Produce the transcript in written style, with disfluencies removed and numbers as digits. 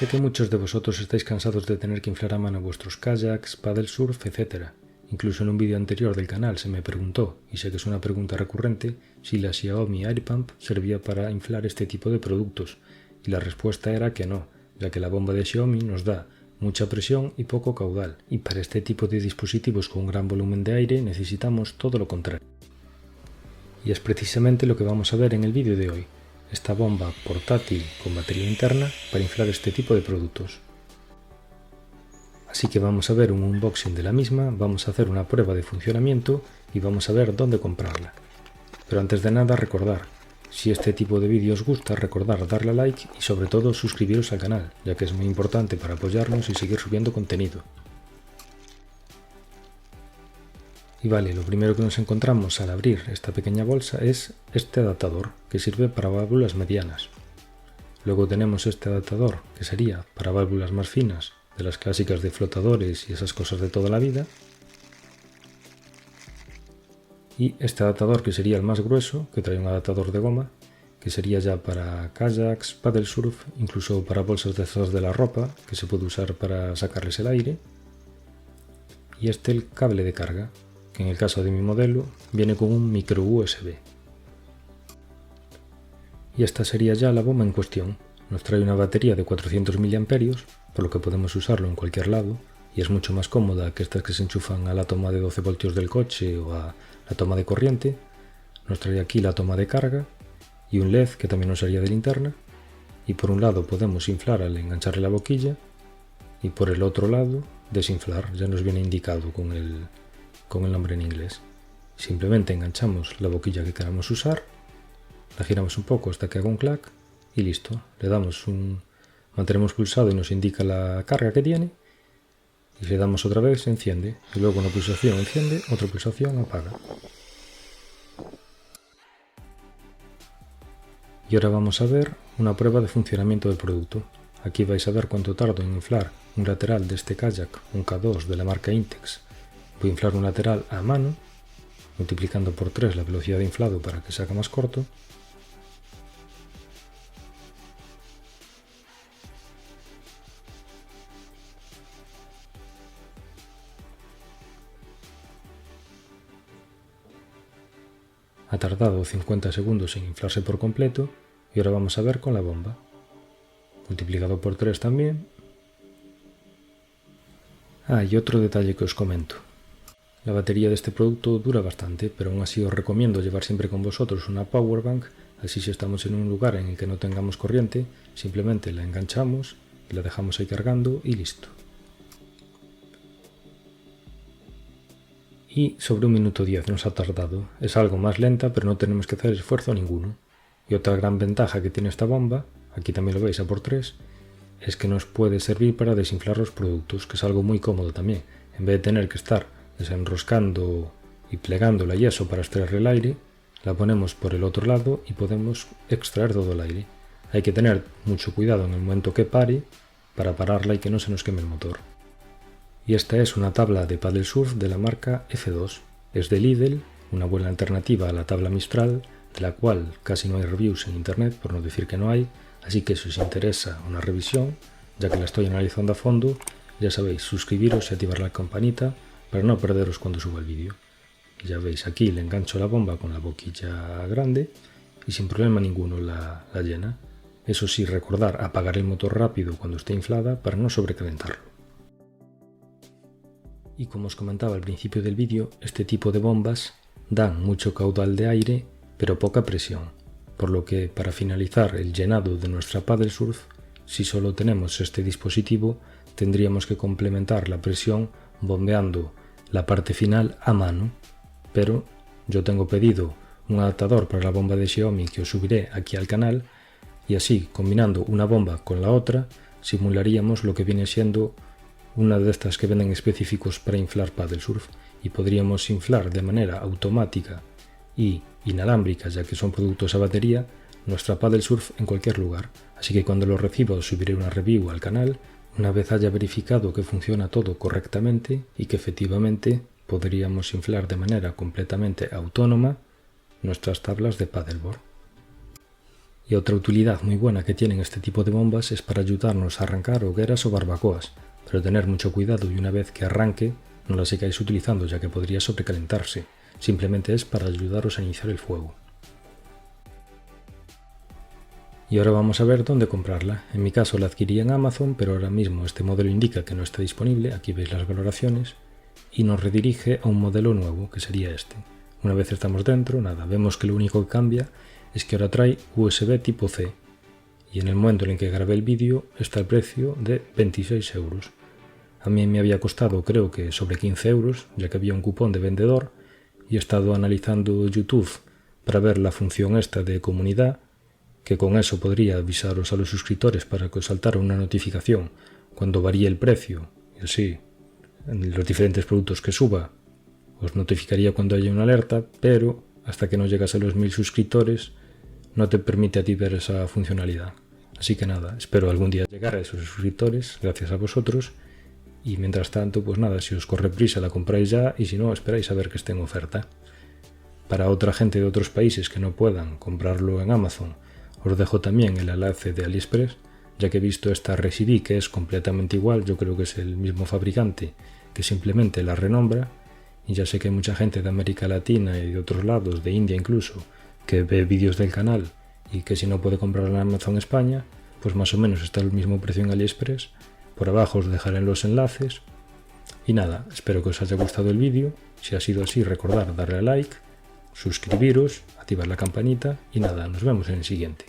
Sé que muchos de vosotros estáis cansados de tener que inflar a mano vuestros kayaks, paddle surf, etc. Incluso en un vídeo anterior del canal se me preguntó, y sé que es una pregunta recurrente, si la Xiaomi AirPump servía para inflar este tipo de productos, y la respuesta era que no, ya que la bomba de Xiaomi nos da mucha presión y poco caudal, y para este tipo de dispositivos con un gran volumen de aire necesitamos todo lo contrario. Y es precisamente lo que vamos a ver en el vídeo de hoy, esta bomba portátil con batería interna para inflar este tipo de productos. Así que vamos a ver un unboxing de la misma, vamos a hacer una prueba de funcionamiento y vamos a ver dónde comprarla. Pero antes de nada recordar, si este tipo de vídeos os gusta, recordar darle a like y sobre todo suscribiros al canal, ya que es muy importante para apoyarnos y seguir subiendo contenido. Y vale, lo primero que nos encontramos al abrir esta pequeña bolsa es este adaptador, que sirve para válvulas medianas. Luego tenemos este adaptador, que sería para válvulas más finas, de las clásicas de flotadores y esas cosas de toda la vida. Y este adaptador, que sería el más grueso, que trae un adaptador de goma, que sería ya para kayaks, paddle surf, incluso para bolsas de estas de la ropa, que se puede usar para sacarles el aire. Y este el cable de carga, que en el caso de mi modelo viene con un micro USB. Y esta sería ya la bomba en cuestión. Nos trae una batería de 400 mAh, por lo que podemos usarlo en cualquier lado, y es mucho más cómoda que estas que se enchufan a la toma de 12 voltios del coche o a la toma de corriente. Nos trae aquí la toma de carga y un LED que también nos sería de linterna, y por un lado podemos inflar al engancharle la boquilla y por el otro lado desinflar, ya nos viene indicado con el nombre en inglés. Simplemente enganchamos la boquilla que queramos usar, la giramos un poco hasta que haga un clac y listo. Le damos mantenemos pulsado y nos indica la carga que tiene, y si le damos otra vez se enciende, y luego una pulsación enciende, otra pulsación apaga. Y ahora vamos a ver una prueba de funcionamiento del producto. Aquí vais a ver cuánto tardo en inflar un lateral de este kayak, un K2 de la marca Intex. Voy a inflar un lateral a mano, multiplicando por 3 la velocidad de inflado para que se haga más corto. Ha tardado 50 segundos en inflarse por completo y ahora vamos a ver con la bomba. Multiplicado por 3 también. Y otro detalle que os comento. La batería de este producto dura bastante, pero aún así os recomiendo llevar siempre con vosotros una power bank, así si estamos en un lugar en el que no tengamos corriente, simplemente la enganchamos y la dejamos ahí cargando y listo. Y sobre 1 minuto 10 nos ha tardado. Es algo más lenta, pero no tenemos que hacer esfuerzo ninguno. Y otra gran ventaja que tiene esta bomba, aquí también lo veis a por 3, es que nos puede servir para desinflar los productos, que es algo muy cómodo también. En vez de tener que estar desenroscando y plegándola y eso para extraer el aire, la ponemos por el otro lado y podemos extraer todo el aire. Hay que tener mucho cuidado en el momento que pare para pararla y que no se nos queme el motor. Y esta es una tabla de paddle surf de la marca F2. Es de Lidl, una buena alternativa a la tabla Mistral, de la cual casi no hay reviews en internet, por no decir que no hay, así que si os interesa una revisión, ya que la estoy analizando a fondo, ya sabéis, suscribiros y activar la campanita para no perderos cuando suba el vídeo. Ya veis, aquí le engancho la bomba con la boquilla grande y sin problema ninguno la llena. Eso sí, recordar apagar el motor rápido cuando esté inflada para no sobrecalentarlo. Y como os comentaba al principio del vídeo, este tipo de bombas dan mucho caudal de aire, pero poca presión, por lo que para finalizar el llenado de nuestra paddle surf, si solo tenemos este dispositivo, tendríamos que complementar la presión bombeando la parte final a mano, pero yo tengo pedido un adaptador para la bomba de Xiaomi que os subiré aquí al canal, y así, combinando una bomba con la otra, simularíamos lo que viene siendo una de estas que venden específicos para inflar paddle surf, y podríamos inflar de manera automática y inalámbrica, ya que son productos a batería, nuestra paddle surf en cualquier lugar. Así que cuando lo reciba os subiré una review al canal, una vez haya verificado que funciona todo correctamente y que efectivamente podríamos inflar de manera completamente autónoma nuestras tablas de paddleboard. Y otra utilidad muy buena que tienen este tipo de bombas es para ayudarnos a arrancar hogueras o barbacoas, pero tener mucho cuidado y una vez que arranque no la sigáis utilizando ya que podría sobrecalentarse, simplemente es para ayudaros a iniciar el fuego. Y ahora vamos a ver dónde comprarla. En mi caso la adquirí en Amazon, pero ahora mismo este modelo indica que no está disponible, aquí veis las valoraciones, y nos redirige a un modelo nuevo, que sería este. Una vez estamos dentro, nada, vemos que lo único que cambia es que ahora trae USB tipo C, y en el momento en el que grabé el vídeo está el precio de 26 euros. A mí me había costado creo que sobre 15 euros, ya que había un cupón de vendedor, y he estado analizando YouTube para ver la función esta de comunidad, que con eso podría avisaros a los suscriptores para que os saltara una notificación cuando varíe el precio, y así, en los diferentes productos que suba, os notificaría cuando haya una alerta, pero hasta que no llegas a los 1000 suscriptores no te permite a ti ver esa funcionalidad. Así que nada, espero algún día llegar a esos suscriptores, gracias a vosotros, y mientras tanto, pues nada, si os corre prisa la compráis ya, y si no, esperáis a ver que esté en oferta. Para otra gente de otros países que no puedan comprarlo en Amazon, os dejo también el enlace de AliExpress, ya que he visto esta Residí que es completamente igual, yo creo que es el mismo fabricante que simplemente la renombra, y ya sé que hay mucha gente de América Latina y de otros lados, de India incluso, que ve vídeos del canal y que si no puede comprarlo en Amazon España, pues más o menos está al mismo precio en AliExpress. Por abajo os dejaré los enlaces. Y nada, espero que os haya gustado el vídeo. Si ha sido así, recordad darle a like, suscribiros, activar la campanita y nada, nos vemos en el siguiente.